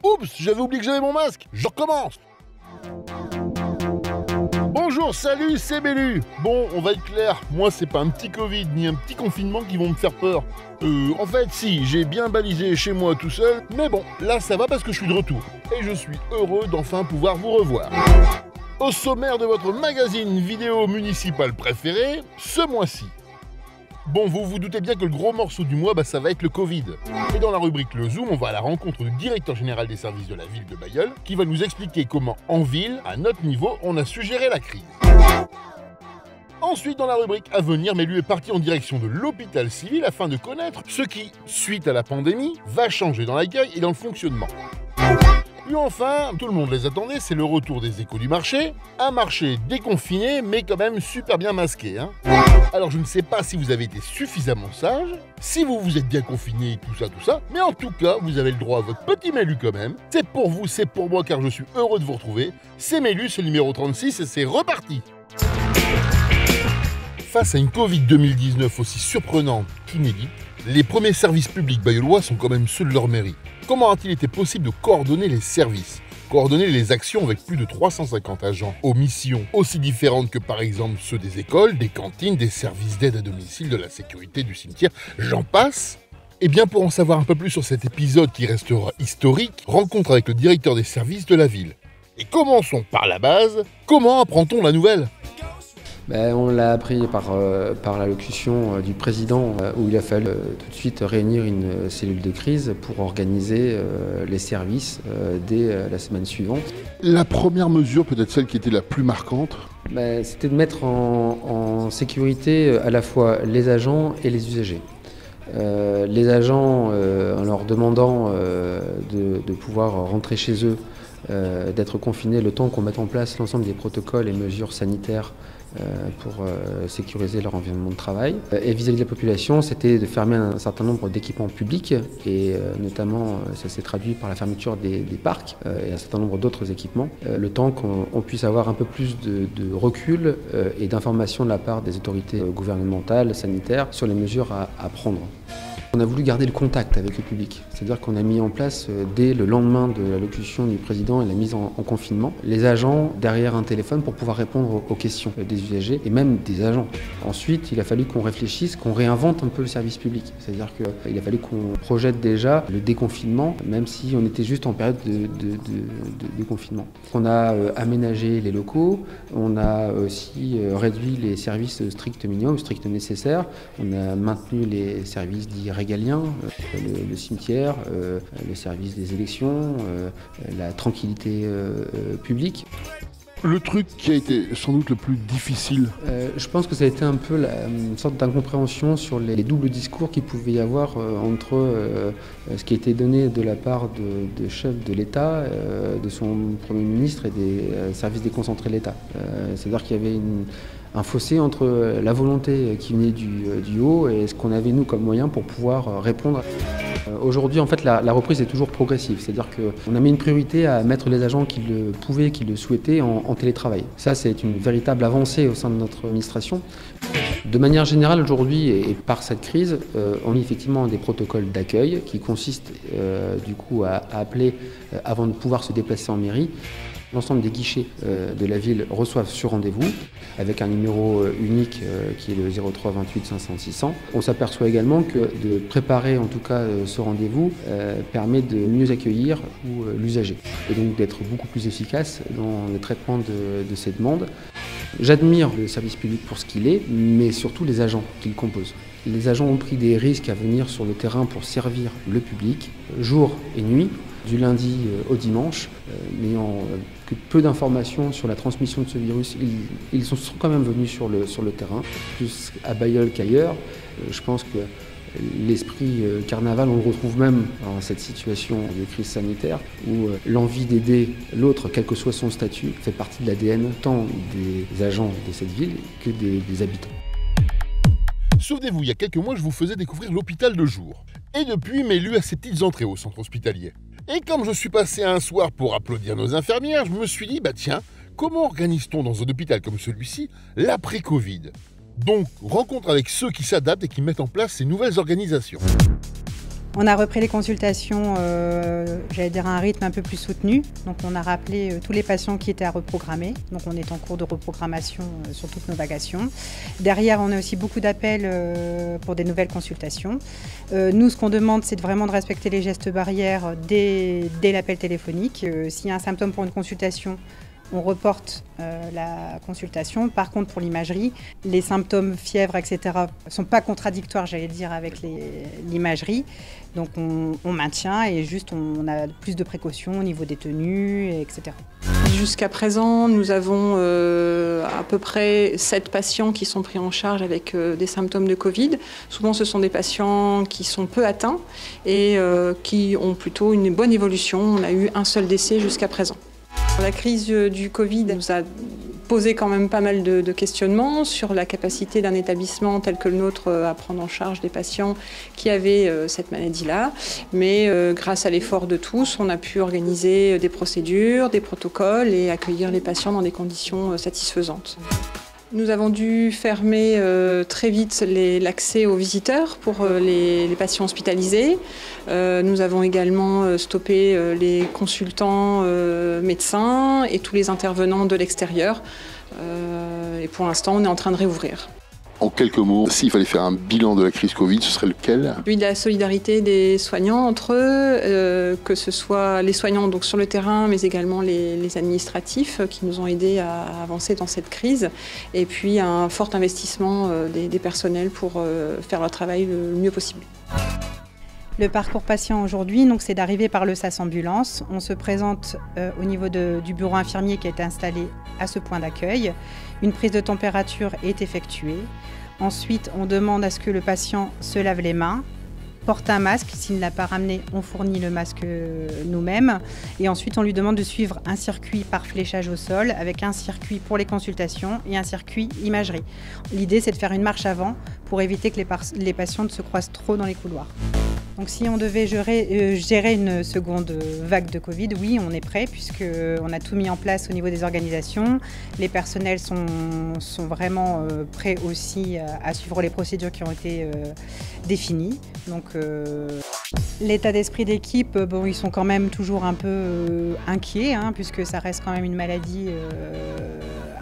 Oups, j'avais oublié que j'avais mon masque. Je recommence. Bonjour, salut, c'est Bélu. Bon, on va être clair, moi c'est pas un petit Covid ni un petit confinement qui vont me faire peur. En fait, si, j'ai bien balisé chez moi tout seul, mais bon, là ça va parce que je suis de retour. Et je suis heureux d'enfin pouvoir vous revoir. Au sommaire de votre magazine vidéo municipal préféré, ce mois-ci. Bon, vous vous doutez bien que le gros morceau du mois, ça va être le Covid. Et dans la rubrique Le Zoom, on va à la rencontre du directeur général des services de la ville de Bailleul, qui va nous expliquer comment, en ville, à notre niveau, on a su gérer la crise. Ensuite, dans la rubrique à venir, Mélu est parti en direction de l'hôpital civil afin de connaître ce qui, suite à la pandémie, va changer dans l'accueil et dans le fonctionnement. Puis enfin, tout le monde les attendait, c'est le retour des échos du marché. Un marché déconfiné, mais quand même super bien masqué. Alors je ne sais pas si vous avez été suffisamment sage, si vous vous êtes bien confiné, tout ça, mais en tout cas, vous avez le droit à votre petit Mélu quand même. C'est pour vous, c'est pour moi, car je suis heureux de vous retrouver. C'est Mélu, c'est le numéro 36 et c'est reparti. Face à une Covid 2019 aussi surprenante qu'inédite, les premiers services publics bailleullois sont quand même ceux de leur mairie. Comment a-t-il été possible de coordonner les services, coordonner les actions avec plus de 350 agents aux missions aussi différentes que par exemple ceux des écoles, des cantines, des services d'aide à domicile, de la sécurité, du cimetière, j'en passe? Eh bien pour en savoir un peu plus sur cet épisode qui restera historique, rencontre avec le directeur des services de la ville. Et commençons par la base, comment apprend-on la nouvelle ? On l'a appris par l'allocution du président où il a fallu tout de suite réunir une cellule de crise pour organiser les services dès la semaine suivante. La première mesure, peut-être celle qui était la plus marquante, c'était de mettre en sécurité à la fois les agents et les usagers. Les agents, en leur demandant de pouvoir rentrer chez eux, d'être confinés le temps qu'on mette en place l'ensemble des protocoles et mesures sanitaires pour sécuriser leur environnement de travail. Et vis-à-vis de la population, c'était de fermer un certain nombre d'équipements publics et notamment ça s'est traduit par la fermeture des parcs et un certain nombre d'autres équipements, le temps qu'on puisse avoir un peu plus de recul et d'informations de la part des autorités gouvernementales, sanitaires, sur les mesures à prendre. On a voulu garder le contact avec le public, c'est-à-dire qu'on a mis en place, dès le lendemain de l'allocution du président et la mise en confinement, les agents derrière un téléphone pour pouvoir répondre aux questions des usagers et même des agents. Ensuite, il a fallu qu'on réfléchisse, qu'on réinvente un peu le service public, c'est-à-dire qu'il a fallu qu'on projette déjà le déconfinement, même si on était juste en période de confinement. On a aménagé les locaux, on a aussi réduit les services strict minimum, strict nécessaires, on a maintenu les services dits régaliens, le cimetière, le service des élections, la tranquillité publique. Le truc qui a été sans doute le plus difficile. Je pense que ça a été un peu une sorte d'incompréhension sur les doubles discours qu'il pouvait y avoir entre ce qui a été donné de la part des chefs de l'État, de son Premier ministre et des services déconcentrés de l'État. C'est-à-dire qu'il y avait un fossé entre la volonté qui venait du haut et ce qu'on avait nous comme moyen pour pouvoir répondre. Aujourd'hui, en fait, la reprise est toujours progressive, c'est-à-dire qu'on a mis une priorité à mettre les agents qui le pouvaient, qui le souhaitaient en télétravail. Ça, c'est une véritable avancée au sein de notre administration. De manière générale, aujourd'hui, et par cette crise, on a effectivement des protocoles d'accueil qui consistent du coup à appeler avant de pouvoir se déplacer en mairie. L'ensemble des guichets de la ville reçoivent ce rendez-vous avec un numéro unique qui est le 03 28 500 600. On s'aperçoit également que de préparer en tout cas ce rendez-vous permet de mieux accueillir l'usager et donc d'être beaucoup plus efficace dans le traitement de ces demandes. J'admire le service public pour ce qu'il est, mais surtout les agents qui le composent. Les agents ont pris des risques à venir sur le terrain pour servir le public, jour et nuit, du lundi au dimanche, n'ayant que peu d'informations sur la transmission de ce virus. Ils sont quand même venus sur le terrain, plus à Bailleul qu'ailleurs. Je pense que l'esprit carnaval, on le retrouve même dans cette situation de crise sanitaire, où l'envie d'aider l'autre, quel que soit son statut, fait partie de l'ADN tant des agents de cette ville que des habitants. Souvenez-vous, il y a quelques mois, je vous faisais découvrir l'hôpital de jour. Et depuis, Mélu a ses petites entrées au centre hospitalier. Et comme je suis passé un soir pour applaudir nos infirmières, je me suis dit, tiens, comment organise-t-on dans un hôpital comme celui-ci l'après-Covid ? Donc, rencontre avec ceux qui s'adaptent et qui mettent en place ces nouvelles organisations. On a repris les consultations, j'allais dire à un rythme un peu plus soutenu. Donc on a rappelé tous les patients qui étaient à reprogrammer. Donc on est en cours de reprogrammation sur toutes nos vagations. Derrière, on a aussi beaucoup d'appels pour des nouvelles consultations. Nous, ce qu'on demande, c'est vraiment de respecter les gestes barrières dès l'appel téléphonique. S'il y a un symptôme pour une consultation, on reporte la consultation. Par contre, pour l'imagerie, les symptômes, fièvre, etc. ne sont pas contradictoires, j'allais dire, avec l'imagerie. Donc on maintient et juste on a plus de précautions au niveau des tenues, etc. Jusqu'à présent, nous avons à peu près 7 patients qui sont pris en charge avec des symptômes de Covid. Souvent, ce sont des patients qui sont peu atteints et qui ont plutôt une bonne évolution. On a eu un seul décès jusqu'à présent. La crise du Covid nous a posé quand même pas mal de questionnements sur la capacité d'un établissement tel que le nôtre à prendre en charge des patients qui avaient cette maladie-là. Mais grâce à l'effort de tous, on a pu organiser des procédures, des protocoles et accueillir les patients dans des conditions satisfaisantes. Nous avons dû fermer très vite l'accès aux visiteurs pour les patients hospitalisés. Nous avons également stoppé les consultants médecins et tous les intervenants de l'extérieur. Et pour l'instant, on est en train de réouvrir. En quelques mots, s'il fallait faire un bilan de la crise Covid, ce serait lequel? Celui de la solidarité des soignants entre eux, que ce soit les soignants donc sur le terrain, mais également les administratifs qui nous ont aidés à avancer dans cette crise. Et puis un fort investissement des personnels pour faire leur travail le mieux possible. Le parcours patient aujourd'hui, c'est d'arriver par le SAS ambulance. On se présente au niveau du bureau infirmier qui a été installé à ce point d'accueil. Une prise de température est effectuée. Ensuite, on demande à ce que le patient se lave les mains, porte un masque. S'il ne l'a pas ramené, on fournit le masque nous-mêmes. Et ensuite, on lui demande de suivre un circuit par fléchage au sol avec un circuit pour les consultations et un circuit imagerie. L'idée, c'est de faire une marche avant pour éviter que les patients ne se croisent trop dans les couloirs. Donc si on devait gérer une seconde vague de Covid, oui, on est prêt puisqu'on a tout mis en place au niveau des organisations. Les personnels sont vraiment prêts aussi à suivre les procédures qui ont été définies. Donc l'état d'esprit d'équipe, ils sont quand même toujours un peu inquiets puisque ça reste quand même une maladie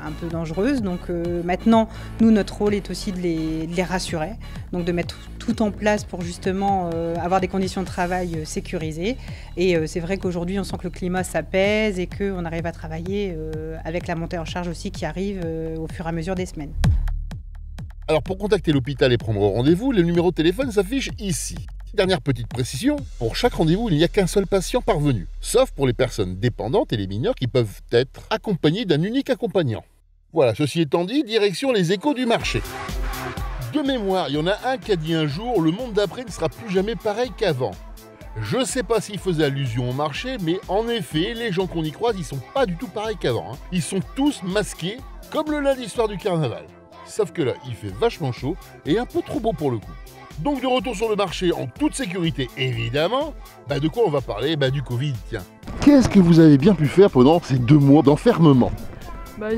un peu dangereuse. Donc maintenant, nous, notre rôle est aussi de les rassurer, donc de mettre tout en place pour justement avoir des conditions de travail sécurisées. Et c'est vrai qu'aujourd'hui, on sent que le climat s'apaise et qu'on arrive à travailler avec la montée en charge aussi qui arrive au fur et à mesure des semaines. Alors pour contacter l'hôpital et prendre rendez-vous, le numéro de téléphone s'affiche ici. Dernière petite précision, pour chaque rendez-vous, il n'y a qu'un seul patient parvenu, sauf pour les personnes dépendantes et les mineurs qui peuvent être accompagnés d'un unique accompagnant. Voilà, ceci étant dit, direction les échos du marché. De mémoire, il y en a un qui a dit un jour « Le monde d'après ne sera plus jamais pareil qu'avant ». Je ne sais pas s'il faisait allusion au marché, mais en effet, les gens qu'on y croise, ils sont pas du tout pareils qu'avant. Ils sont tous masqués, comme le lundi soir du carnaval. Sauf que là, il fait vachement chaud et un peu trop beau pour le coup. Donc de retour sur le marché en toute sécurité, évidemment. De quoi on va parler? Du Covid, tiens. Qu'est-ce que vous avez bien pu faire pendant ces 2 mois d'enfermement?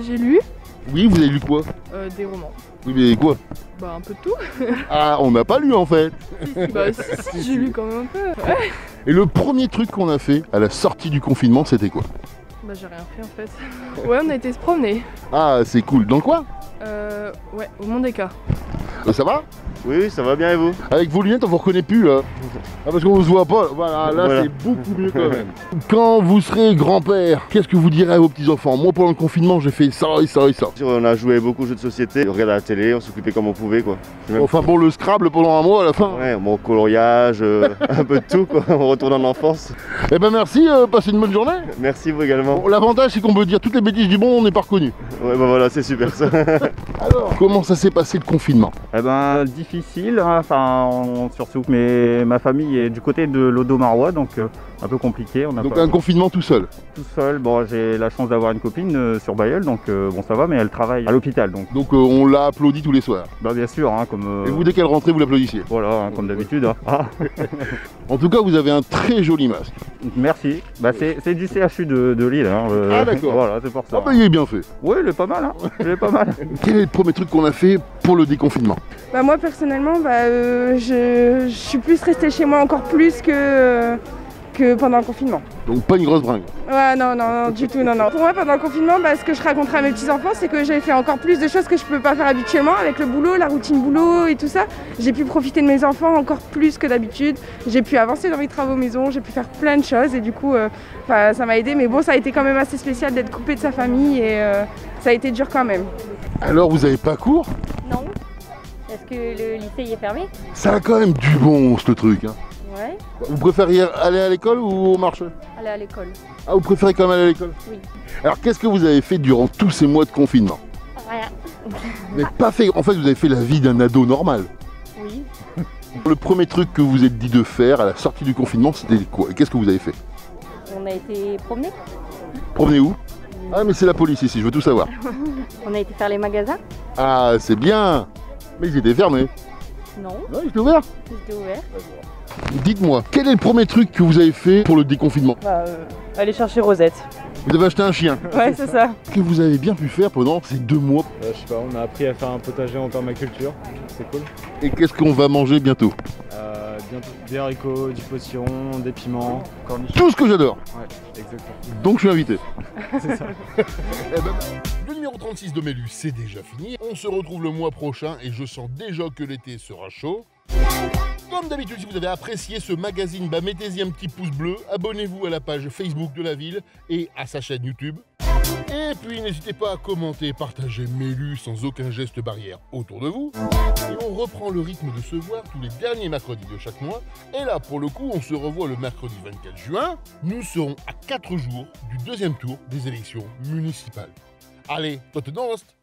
J'ai lu. Oui, vous avez lu quoi? Des romans. Oui, mais quoi? Un peu de tout. Ah, on n'a pas lu en fait. Si, j'ai lu quand même un peu. Ouais. Et le premier truc qu'on a fait à la sortie du confinement, c'était quoi? J'ai rien fait en fait. Ouais, on a été se promener. Ah, c'est cool. Dans quoi? Ouais, au Mondéka. Ça va? Oui, ça va bien et vous? Avec vos lunettes, on vous reconnaît plus là. Parce qu'on vous voit pas. Voilà. C'est beaucoup mieux quand même. Quand vous serez grand-père, qu'est-ce que vous direz à vos petits-enfants? Moi, pendant le confinement, j'ai fait ça et ça et ça. On a joué beaucoup aux jeux de société, on regardait la télé, on s'occupait comme on pouvait quoi. Enfin bon, le Scrabble pendant un mois à la fin. Ouais, bon, coloriage, un peu de tout quoi, on retourne en enfance. Eh ben merci, passez une bonne journée. Merci vous également. Bon, l'avantage c'est qu'on peut dire toutes les bêtises du monde, on n'est pas reconnu. Ouais voilà, c'est super ça. Alors, comment ça s'est passé le confinement? Difficile, surtout que ma famille est du côté de l'Odo-Marois, donc un peu compliqué. Donc un confinement tout seul? Tout seul, j'ai la chance d'avoir une copine sur Bailleul, donc ça va, mais elle travaille à l'hôpital. Donc on l'a applaudi tous les soirs? Bien sûr, comme... Et vous, dès qu'elle rentrait, vous l'applaudissiez? Voilà, comme d'habitude. En tout cas, vous avez un très joli masque. Merci. Bah, c'est du CHU de Lille. Hein, Ah d'accord. Voilà, c'est pour ça. Ah bah il est bien fait. Oui, il est pas mal. Hein. Il est pas mal. Quel est le premier truc qu'on a fait pour le déconfinement? Bah moi personnellement, je suis plus restée chez moi encore plus que pendant le confinement. Donc pas une grosse bringue. Ouais, non, du tout, non. Pour moi, pendant le confinement, ce que je raconterai à mes petits-enfants, c'est que j'ai fait encore plus de choses que je peux pas faire habituellement avec le boulot, la routine boulot et tout ça. J'ai pu profiter de mes enfants encore plus que d'habitude. J'ai pu avancer dans mes travaux maison, j'ai pu faire plein de choses et du coup, ça m'a aidé. Mais bon, ça a été quand même assez spécial d'être coupé de sa famille et ça a été dur quand même. Alors vous avez pas cours? Non. Est-ce que le lycée est fermé? Ça a quand même du bon ce truc. Hein. Ouais. Vous préfériez aller à l'école ou au marché? Aller à l'école. Ah, vous préférez quand même aller à l'école? Oui. Alors qu'est-ce que vous avez fait durant tous ces mois de confinement? Rien. Vous n'avez pas fait... En fait, vous avez fait la vie d'un ado normal. Oui. Le premier truc que vous êtes dit de faire à la sortie du confinement, c'était quoi? Qu'est-ce que vous avez fait? On a été promener. Promener où? Ah, mais c'est la police ici, je veux tout savoir. On a été faire les magasins. Ah, c'est bien. Mais ils étaient fermés. Non. Non, ils étaient ouverts. C'était ouvert. Dites-moi, quel est le premier truc que vous avez fait pour le déconfinement? Aller chercher Rosette. Vous avez acheté un chien. Ouais, c'est ça. Que vous avez bien pu faire pendant ces 2 mois. Je sais pas, on a appris à faire un potager en permaculture, c'est cool. Et qu'est-ce qu'on va manger bientôt? Bientôt des haricots, du potiron, des piments, cornichons. Tout ce que j'adore. Ouais, exactement. Donc je suis invité. C'est ça. Le numéro 36 de Mélu, c'est déjà fini. On se retrouve le mois prochain et je sens déjà que l'été sera chaud. Comme d'habitude, si vous avez apprécié ce magazine, mettez-y un petit pouce bleu, abonnez-vous à la page Facebook de la ville et à sa chaîne YouTube. Et puis n'hésitez pas à commenter, partager Mélu sans aucun geste barrière autour de vous. Et on reprend le rythme de se voir tous les derniers mercredis de chaque mois. Et là, pour le coup, on se revoit le mercredi 24 juin. Nous serons à 4 jours du 2e tour des élections municipales. Allez, tot nost!